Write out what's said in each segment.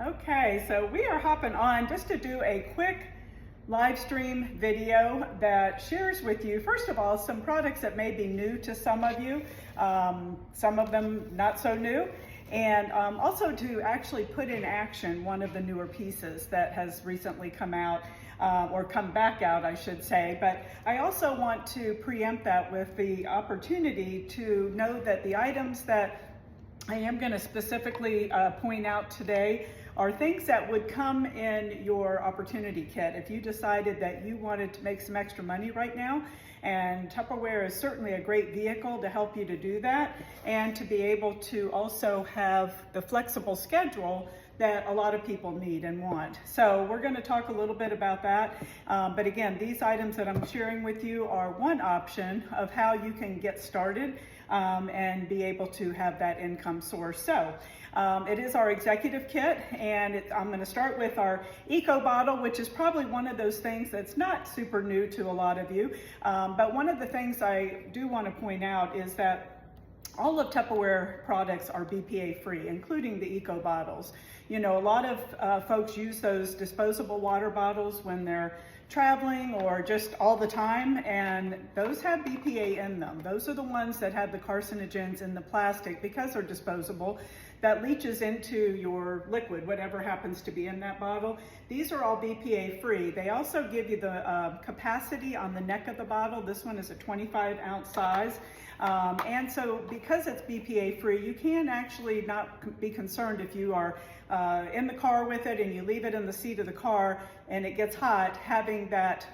Okay, so we are hopping on just to do a quick live stream video that shares with you, first of all, some products that may be new to some of you, some of them not so new, and also to actually put in action one of the newer pieces that has recently come out, or come back out, I should say. But I also want to preempt that with the opportunity to know that the items that I am going to specifically point out today are things that would come in your opportunity kit if you decided that you wanted to make some extra money right now. And Tupperware is certainly a great vehicle to help you to do that, and to be able to also have the flexible schedule that a lot of people need and want. So we're going to talk a little bit about that. But again, these items that I'm sharing with you are one option of how you can get started and be able to have that income source. So it is our executive kit, and I'm going to start with our eco bottle, which is probably one of those things that's not super new to a lot of you. But one of the things I do want to point out is that all of Tupperware products are BPA free, including the eco bottles. You know, a lot of folks use those disposable water bottles when they're traveling or just all the time, and those have BPA in them. Those are the ones that have the carcinogens in the plastic, because they're disposable, that leaches into your liquid, whatever happens to be in that bottle. These are all BPA free. They also give you the capacity on the neck of the bottle. This one is a 25-ounce size. And so because it's BPA free, you can actually not be concerned if you are in the car with it and you leave it in the seat of the car and it gets hot, having that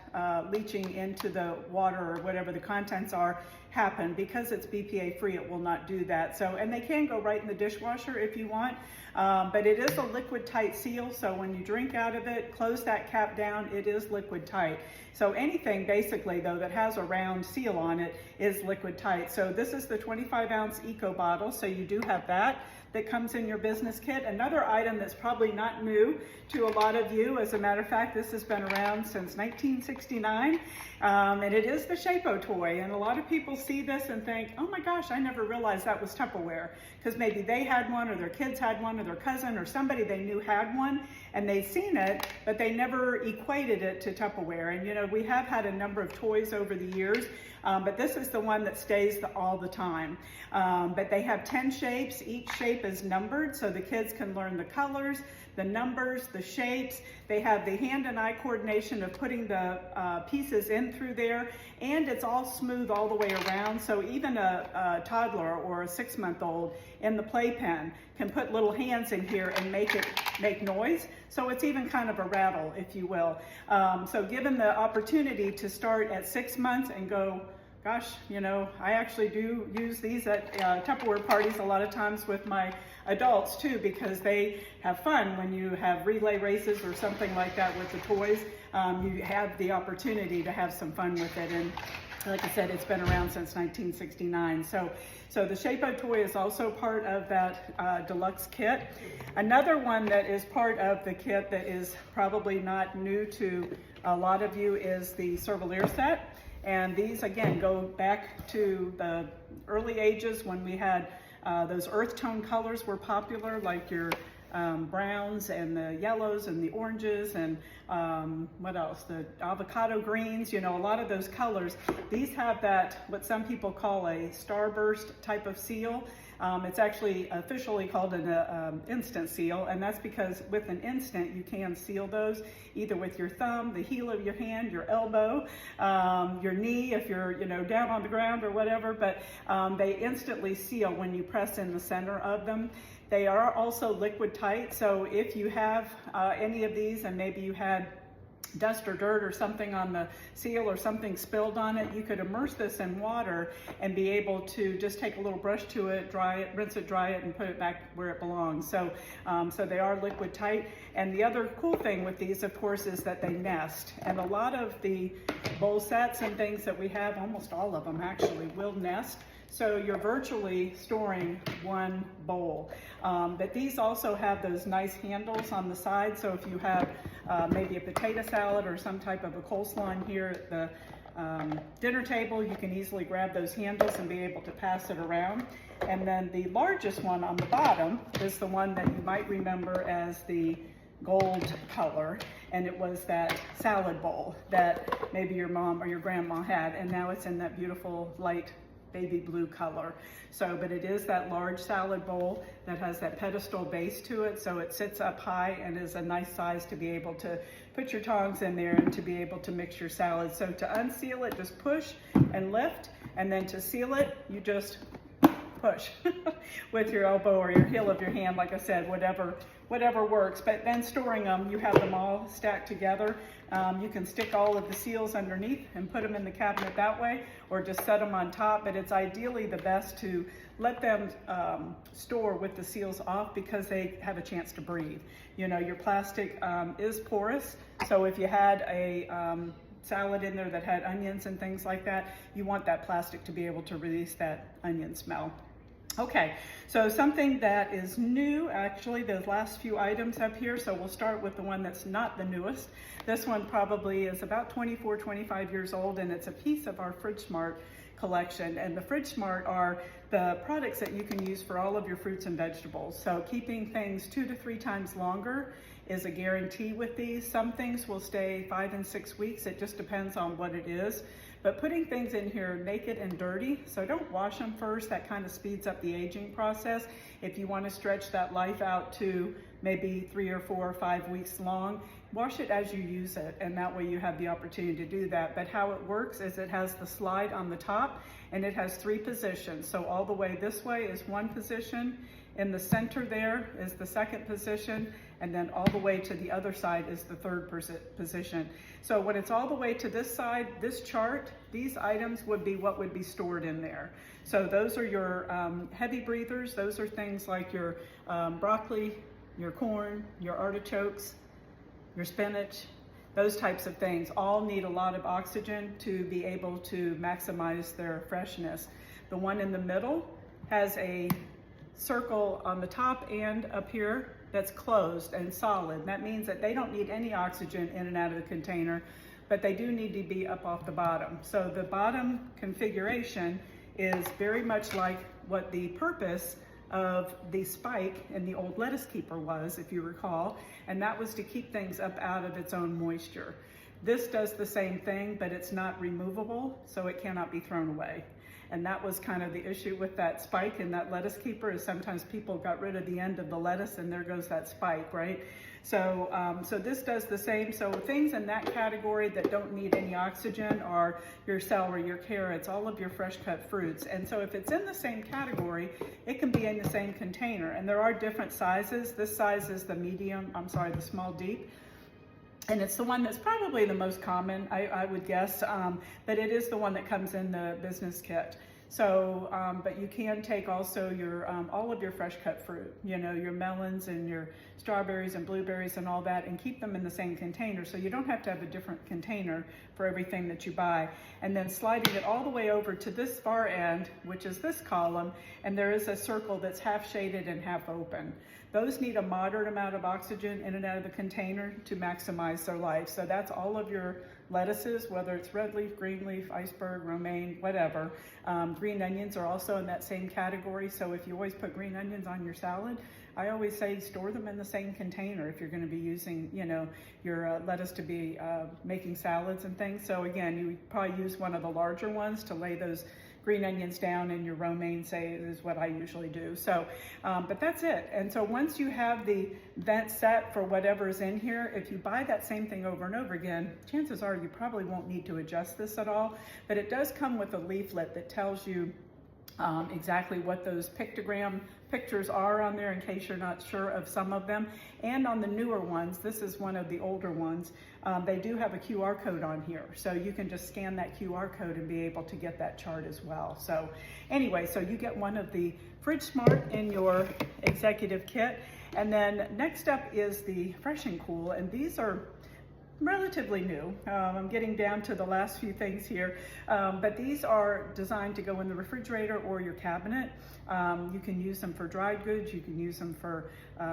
leaching into the water or whatever the contents are happen. Because it's BPA free, it will not do that. So, and they can go right in the dishwasher if you want, but it is a liquid tight seal, so when you drink out of it, close that cap down, it is liquid tight. So anything basically though that has a round seal on it is liquid tight. So this is the 25-ounce eco bottle, so you do have that comes in your business kit. Another item that's probably not new to a lot of you, as a matter of fact, this has been around since 1969, and it is the Shapo toy. And a lot of people see this and think, oh my gosh, I never realized that was Tupperware, because maybe they had one, or their kids had one, or their cousin or somebody they knew had one, and they'd seen it, but they never equated it to Tupperware. And you know, we have had a number of toys over the years, but this is the one that stays all the time. But they have 10 shapes. Each shape is numbered, so the kids can learn the colors, the numbers, the shapes. They have the hand and eye coordination of putting the pieces in through there, and it's all smooth all the way around. So even a toddler or a 6-month-old in the playpen can put little hands in here and make noise. So it's even kind of a rattle, if you will. So given the opportunity to start at 6 months and go, gosh, you know, I actually do use these at Tupperware parties a lot of times with my adults too, because they have fun when you have relay races or something like that with the toys. You have the opportunity to have some fun with it. And like I said, it's been around since 1969. So the Shapo toy is also part of that deluxe kit. Another one that is part of the kit that is probably not new to a lot of you is the Cervelier set. And these, again, go back to the early ages when we had those earth tone colors were popular, like your browns and the yellows and the oranges and what else, the avocado greens, you know, a lot of those colors. These have that, what some people call a starburst type of seal. It's actually officially called an instant seal, and that's because with an instant you can seal those either with your thumb, the heel of your hand, your elbow, your knee if you're, you know, down on the ground or whatever, but they instantly seal when you press in the center of them. They are also liquid tight, so if you have any of these and maybe you had dust or dirt or something on the seal or something spilled on it, you could immerse this in water and be able to just take a little brush to it, dry it, rinse it, dry it, and put it back where it belongs. So, so they are liquid tight. And the other cool thing with these, of course, is that they nest. And a lot of the bowl sets and things that we have, almost all of them actually, will nest. So you're virtually storing one bowl. But these also have those nice handles on the side. So if you have maybe a potato salad or some type of a coleslaw in here at the dinner table, you can easily grab those handles and be able to pass it around. And then the largest one on the bottom is the one that you might remember as the gold color, and it was that salad bowl that maybe your mom or your grandma had, and now it's in that beautiful light baby blue color. So, but it is that large salad bowl that has that pedestal base to it, so it sits up high and is a nice size to be able to put your tongs in there and to be able to mix your salad. So to unseal it, just push and lift, and then to seal it, you just push with your elbow or your heel of your hand, like I said, whatever works. But then storing them, you have them all stacked together. You can stick all of the seals underneath and put them in the cabinet that way, or just set them on top. But it's ideally the best to let them store with the seals off, because they have a chance to breathe. You know, your plastic is porous, so if you had a salad in there that had onions and things like that, you want that plastic to be able to release that onion smell. Okay, so something that is new, actually, the last few items up here, so we'll start with the one that's not the newest. This one probably is about 24, 25 years old, and it's a piece of our Fridge Smart collection. And the Fridge Smart are the products that you can use for all of your fruits and vegetables. So keeping things 2 to 3 times longer is a guarantee with these. Some things will stay 5 and 6 weeks. It just depends on what it is. But putting things in here naked and dirty, so don't wash them first. That kind of speeds up the aging process. If you want to stretch that life out to maybe 3 or 4 or 5 weeks long, wash it as you use it, and that way you have the opportunity to do that. But how it works is it has the slide on the top, and it has 3 positions. So all the way this way is 1 position, in the center there is the 2nd position, and then all the way to the other side is the 3rd position. So when it's all the way to this side, this chart, these items would be what would be stored in there. So those are your heavy breathers. Those are things like your broccoli, your corn, your artichokes, your spinach. Those types of things all need a lot of oxygen to be able to maximize their freshness. The one in the middle has a circle on the top and up here that's closed and solid. That means that they don't need any oxygen in and out of the container, but they do need to be up off the bottom. So the bottom configuration is very much like what the purpose of the spike in the old lettuce keeper was, if you recall, and that was to keep things up out of its own moisture. This does the same thing, but it's not removable, so it cannot be thrown away. And that was kind of the issue with that spike in that lettuce keeper, is sometimes people got rid of the end of the lettuce and there goes that spike, right? So, so this does the same. So things in that category that don't need any oxygen are your celery, your carrots, all of your fresh cut fruits. And so if it's in the same category, it can be in the same container. And there are different sizes. This size is the the small deep. And it's the one that's probably the most common, I would guess, but it is the one that comes in the business kit. So, but you can take also your all of your fresh cut fruit, you know, your melons and your strawberries and blueberries and all that, and keep them in the same container, so you don't have to have a different container for everything that you buy. And then sliding it all the way over to this far end, which is this column, and there is a circle that's half shaded and half open. Those need a moderate amount of oxygen in and out of the container to maximize their life. So that's all of your lettuces, whether it's red leaf, green leaf, iceberg, romaine, whatever. Green onions are also in that same category. So if you always put green onions on your salad, I always say store them in the same container if you're going to be using, you know, your lettuce to be making salads and things. So again, you would probably use one of the larger ones to lay those green onions down, and your romaine, say, is what I usually do. So, but that's it. And so once you have the vent set for whatever's in here, if you buy that same thing over and over again, chances are you probably won't need to adjust this at all. But it does come with a leaflet that tells you exactly what those pictogram pictures are on there, in case you're not sure of some of them. And on the newer ones, this is one of the older ones, they do have a QR code on here. So you can just scan that QR code and be able to get that chart as well. So anyway, so you get one of the Fridge Smart in your executive kit. And then next up is the Fresh and Cool, and these are relatively new. I'm getting down to the last few things here, but these are designed to go in the refrigerator or your cabinet. You can use them for dried goods. You can use them for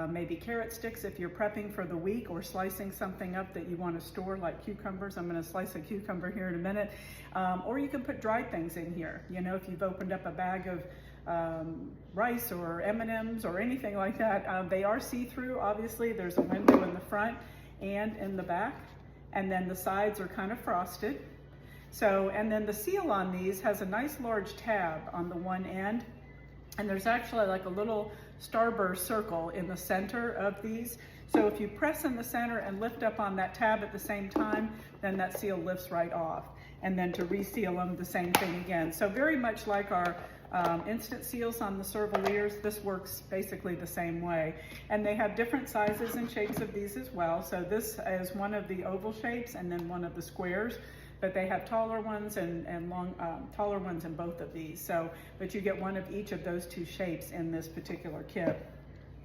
maybe carrot sticks if you're prepping for the week, or slicing something up that you want to store, like cucumbers. I'm going to slice a cucumber here in a minute. Or you can put dried things in here. You know, if you've opened up a bag of rice or M&Ms or anything like that. They are see-through, obviously. There's a window in the front and in the back, and then the sides are kind of frosted. So, and then the seal on these has a nice large tab on the one end, and there's actually like a little starburst circle in the center of these. So if you press in the center and lift up on that tab at the same time, then that seal lifts right off. And then to reseal them, the same thing again. So very much like our instant seals on the Cervaliers, this works basically the same way. And they have different sizes and shapes of these as well. So this is one of the oval shapes and then one of the squares, but they have taller ones and taller ones in both of these. So, but you get one of each of those two shapes in this particular kit.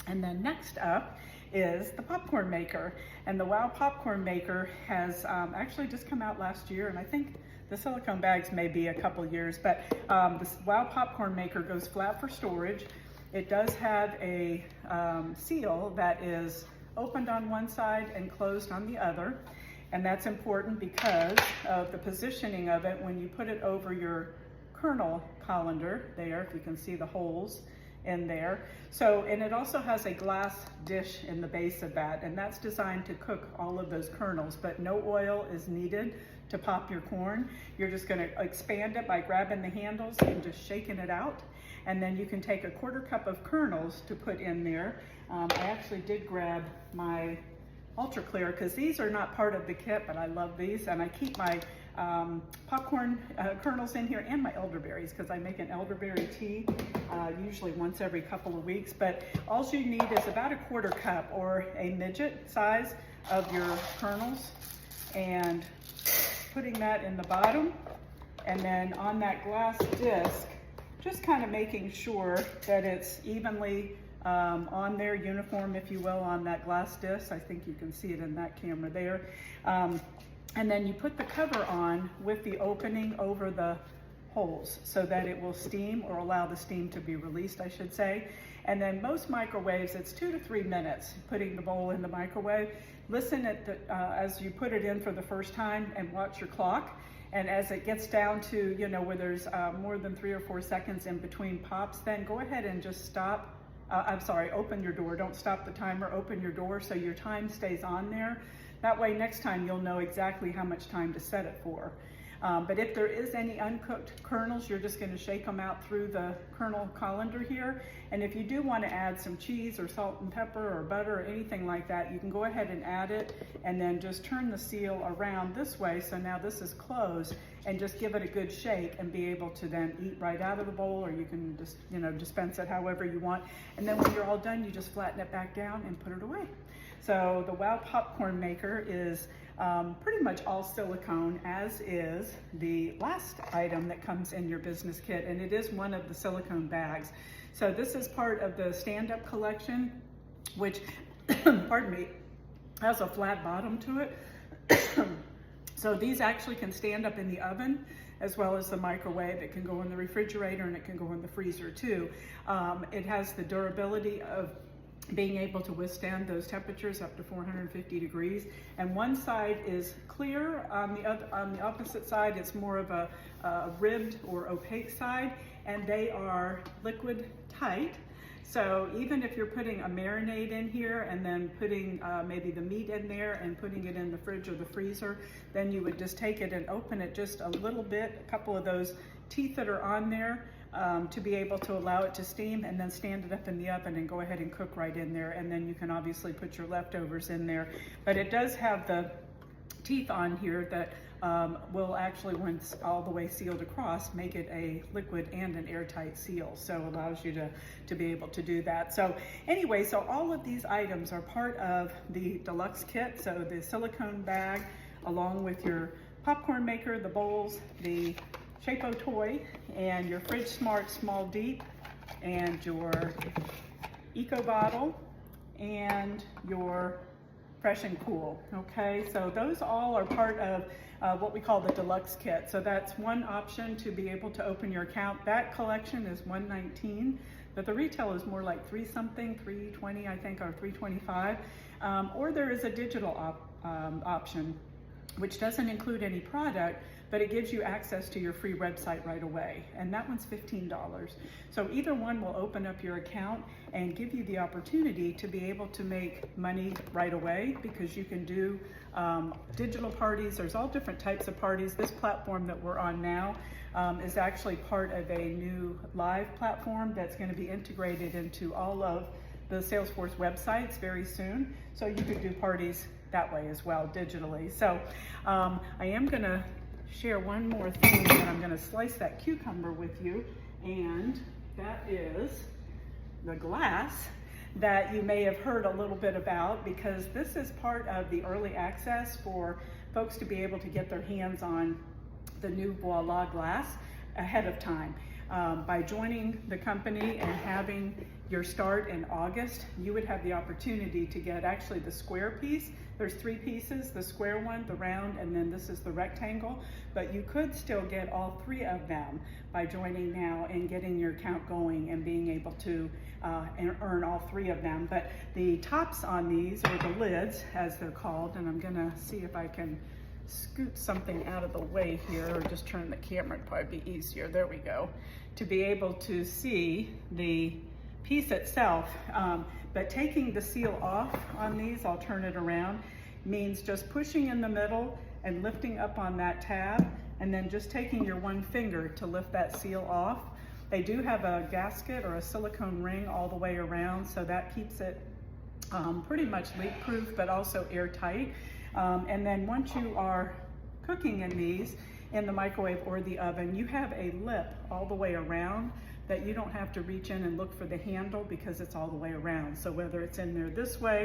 And then next up is the popcorn maker. And the Wow popcorn maker has actually just come out last year, and I think the silicone bags may be a couple years, but this Wow popcorn maker goes flat for storage. It does have a seal that is opened on one side and closed on the other. And that's important because of the positioning of it when you put it over your kernel colander there, if you can see the holes in there. So, and it also has a glass dish in the base of that, and that's designed to cook all of those kernels, but no oil is needed to pop your corn. You're just gonna expand it by grabbing the handles and just shaking it out. And then you can take a 1/4 cup of kernels to put in there. I actually did grab my Ultra Clear because these are not part of the kit, but I love these, and I keep my popcorn kernels in here and my elderberries because I make an elderberry tea usually once every couple of weeks. But all you need is about a 1/4 cup or a midget size of your kernels, and putting that in the bottom, and then on that glass disc, just kind of making sure that it's evenly on there, uniform, if you will, on that glass disc. I think you can see it in that camera there. And then you put the cover on with the opening over the holes so that it will steam, or allow the steam to be released, I should say. And then most microwaves, it's 2 to 3 minutes putting the bowl in the microwave. Listen at the, as you put it in for the first time, and watch your clock. And as it gets down to, you know, where there's more than 3 or 4 seconds in between pops, then go ahead and just stop. Open your door. Don't stop the timer, open your door so your time stays on there. That way next time you'll know exactly how much time to set it for. But if there is any uncooked kernels, you're just going to shake them out through the kernel colander here. And if you do want to add some cheese or salt and pepper or butter or anything like that, you can go ahead and add it, and then just turn the seal around this way. So now this is closed, and just give it a good shake and be able to then eat right out of the bowl, or you can just, you know, dispense it however you want. And then when you're all done, you just flatten it back down and put it away. So the Wow popcorn maker is pretty much all silicone, as is the last item that comes in your business kit, and it is one of the silicone bags. So this is part of the stand-up collection, which, pardon me, has a flat bottom to it. So these actually can stand up in the oven as well as the microwave. It can go in the refrigerator, and it can go in the freezer too. It has the durability of being able to withstand those temperatures up to 450 degrees. And one side is clear, on the opposite side it's more of a ribbed or opaque side, and they are liquid tight. So even if you're putting a marinade in here and then putting maybe the meat in there and putting it in the fridge or the freezer, then you would just take it and open it just a little bit, a couple of those teeth that are on there, to be able to allow it to steam, and then stand it up in the oven and go ahead and cook right in there. And then you can obviously put your leftovers in there. But it does have the teeth on here that will actually, once all the way sealed across, make it a liquid and an airtight seal. So allows you to be able to do that. So anyway, so all of these items are part of the deluxe kit. So the silicone bag, along with your popcorn maker, the bowls, the Shapo toy, and your Fridge Smart Small Deep, and your Eco Bottle, and your Fresh and Cool. Okay, so those all are part of what we call the deluxe kit. So that's one option to be able to open your account. That collection is $119, but the retail is more like $3-something, $320 I think, or $325. Or there is a digital option, which doesn't include any product, but it gives you access to your free website right away. And that one's $15. So either one will open up your account and give you the opportunity to be able to make money right away, because you can do digital parties. There's all different types of parties. This platform that we're on now is actually part of a new live platform that's going to be integrated into all of the Salesforce websites very soon. So you could do parties that way as well, digitally. So I am going to share one more thing, and I'm going to slice that cucumber with you, and that is the glass that you may have heard a little bit about, because this is part of the early access for folks to be able to get their hands on the new Voila glass ahead of time. By joining the company and having your start in August, you would have the opportunity to get actually the square piece. There's 3 pieces, the square one, the round, and then this is the rectangle, but you could still get all 3 of them by joining now and getting your account going and being able to earn all 3 of them. But the tops on these, or the lids as they're called, and I'm gonna see if I can scoot something out of the way here, or just turn the camera, it'd probably be easier. There we go. To be able to see the piece itself, but taking the seal off on these, I'll turn it around, means just pushing in the middle and lifting up on that tab, and then just taking your one finger to lift that seal off. They do have a gasket or a silicone ring all the way around, so that keeps it pretty much leak-proof, but also airtight. And then once you are cooking in these in the microwave or the oven, you have a lip all the way around that you don't have to reach in and look for the handle, because it's all the way around. So whether it's in there this way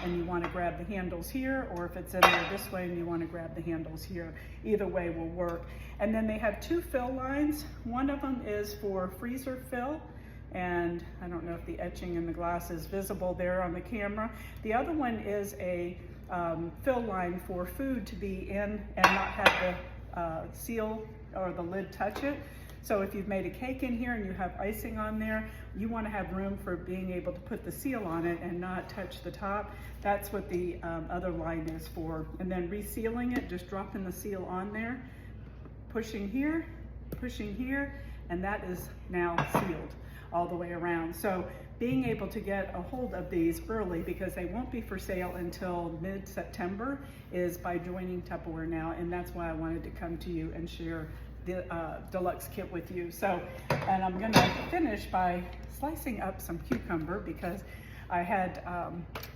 and you want to grab the handles here, or if it's in there this way and you want to grab the handles here, either way will work. And then they have 2 fill lines. One of them is for freezer fill, and I don't know if the etching in the glass is visible there on the camera. The other one is a fill line for food to be in and not have the seal or the lid touch it. So if you've made a cake in here and you have icing on there, you want to have room for being able to put the seal on it and not touch the top. That's what the other line is for. And then resealing it, just dropping the seal on there, pushing here, and that is now sealed all the way around. So being able to get a hold of these early, because they won't be for sale until mid-September, is by joining Tupperware now, and that's why I wanted to come to you and share the deluxe kit with you. So, and I'm gonna finish by slicing up some cucumber, because I had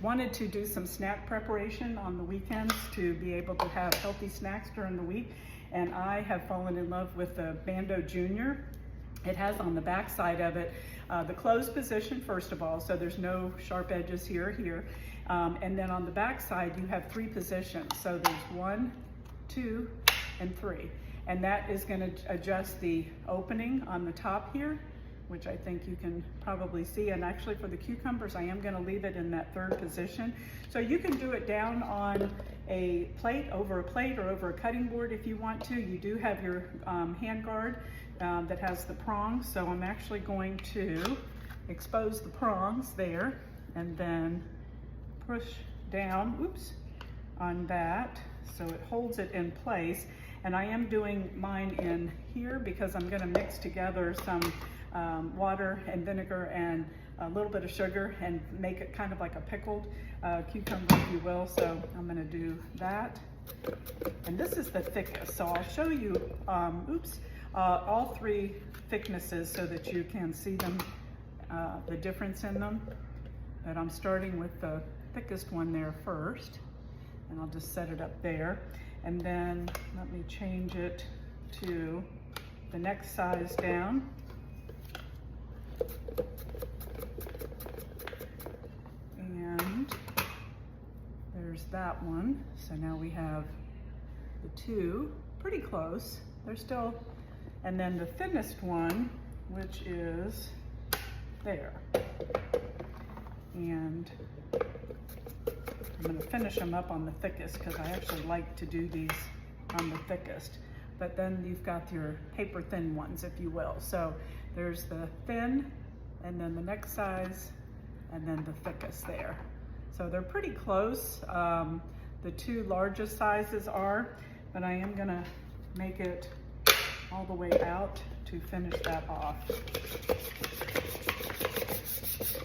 wanted to do some snack preparation on the weekends to be able to have healthy snacks during the week, and I have fallen in love with the Bando Junior. It has on the back side of it the closed position, first of all, so there's no sharp edges here, and then on the back side you have 3 positions. So there's 1, 2, and 3. And that is going to adjust the opening on the top here, which I think you can probably see. And actually for the cucumbers, I am going to leave it in that 3rd position. So you can do it down on a plate, over or over a cutting board if you want to. You do have your hand guard that has the prongs. So I'm actually going to expose the prongs there and then push down, on that, so it holds it in place. And I am doing mine in here because I'm going to mix together some water and vinegar and a little bit of sugar and make it kind of like a pickled cucumber, if you will. So I'm going to do that. And this is the thickest. So I'll show you all 3 thicknesses so that you can see them, the difference in them. But I'm starting with the thickest one there first, and I'll just set it up there. And then let me change it to the next size down. And there's that one. So now we have the 2 pretty close. They're still, and then the thinnest one, which is there. And I'm going to finish them up on the thickest, because I actually like to do these on the thickest. But then you've got your paper thin ones, if you will. So there's the thin, and then the next size, and then the thickest there. So they're pretty close. The 2 largest sizes are, but I am going to make it all the way out to finish that off.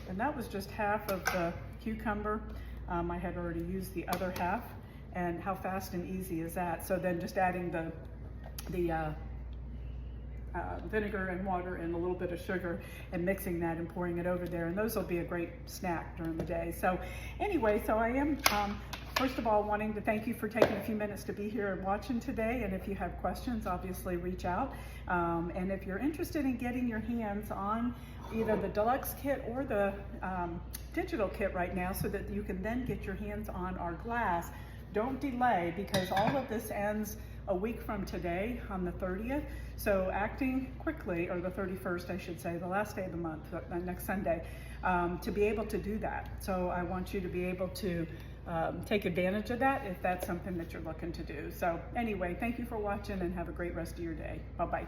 And that was just half of the cucumber. I had already used the other half, and how fast and easy is that? So then just adding the vinegar and water and a little bit of sugar and mixing that and pouring it over there, and those will be a great snack during the day. So anyway, so I am first of all wanting to thank you for taking a few minutes to be here and watching today, and if you have questions, obviously reach out, and if you're interested in getting your hands on either the deluxe kit or the digital kit right now so that you can then get your hands on our glass, don't delay, because all of this ends a week from today on the 30th. So acting quickly, or the 31st, I should say, the last day of the month, next Sunday, to be able to do that. So I want you to be able to take advantage of that if that's something that you're looking to do. So anyway, thank you for watching and have a great rest of your day. Bye-bye.